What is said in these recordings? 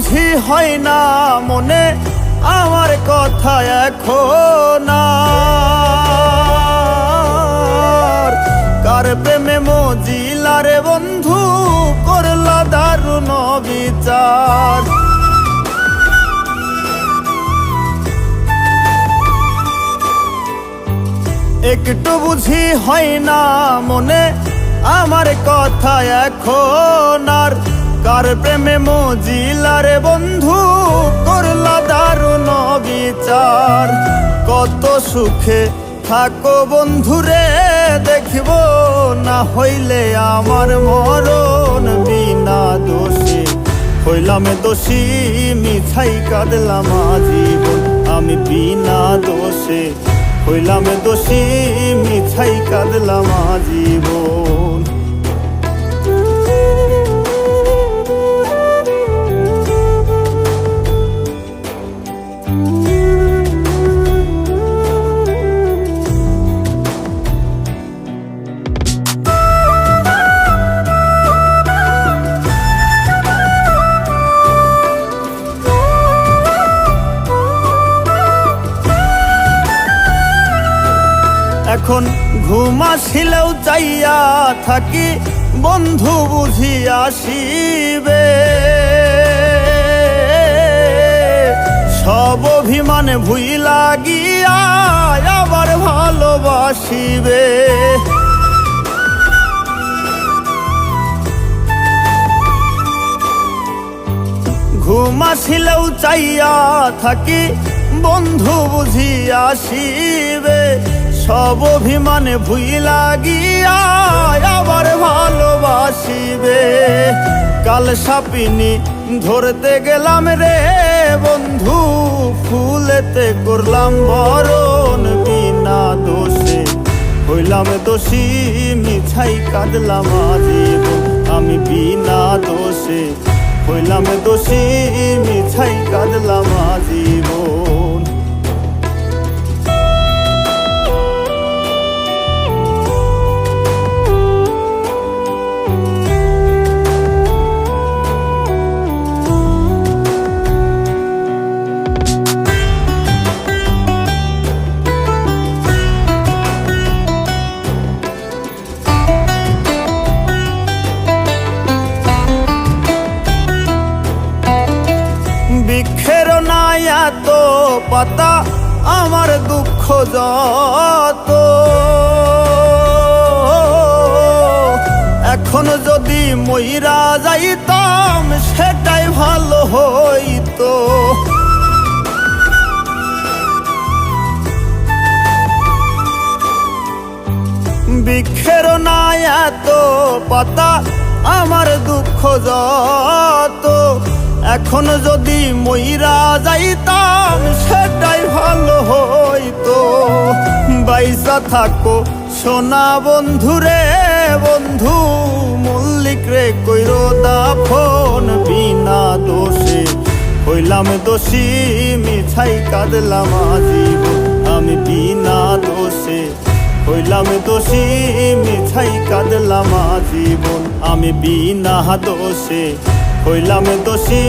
বুঝি হয় না মনে আমার কথা এখন আর। কার প্রেমে মজিলা রে বন্ধু করলা দারুণ বিচার। একটু বুঝি হয় না মনে আমার কথা এখন আর। কার প্রেমে মজিলা রে বন্ধু করলা দারুণ বিচার। কত সুখে থাকো বন্ধুরে দেখিব না হইলে আমার মরণ। বিনা দোষে হইলাম দোষী মিছাই কাঁদলাম আজীবন। আমি বিনা দোষে হইলাম দোষী মিছাই কাঁদলাম আজীবন। এখন ঘুম আসিলেও চাইয়া থাকি বন্ধু বুঝি আসিবে। সব অভিমানে ভুইলা গিয়া আবার ভালোবাসিবে। ঘুম আসিলেও চাইয়া থাকি বন্ধু বুঝি আসিবে। সব অভিমানে ভুইলা গিয়া আবার ভালোবাসিবে। কাল সাপিনি ধরতে গেলাম রে বন্ধু ফুলেতে করলাম বরণ। বিনা দোষে হইলাম দোষী মিছাই কাঁদলাম আজীবন। আমি বিনা দোষে হইলাম দোষী মিছাই কাঁদলাম আজীবন। বৃক্ষের নাই এত পাতা আমার দুঃখ যত। এখন যদি মইরা যাইতাম সেটাই ভালো হইতো। বৃক্ষের নাই এত পাতা আমার দুঃখ যত। এখন যদি মইরা যাইতাম সেটাই ভালো হইতো। বাইসা থাকো সোনা বন্ধুরে বন্ধু মল্লিক রে কইরো দাফন। বিনা দোষে হইলাম দোষী মিছাই কাঁদলাম আজীবন। আমি বিনা দোষে হইলাম দোষী মিছাই কাঁদলাম আজীবন। আমি বিনা দোষে হইলাম দোষী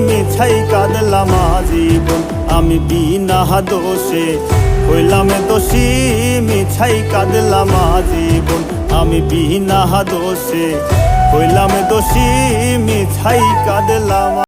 মিছাই কাঁদলাম আজীবন। আমি বিনা দোষে হইলাম দোষী মিছাই কাঁদলাম আজীবন। আমি বিনা দোষে হইলাম দোষী মিছাই কাঁদলাম।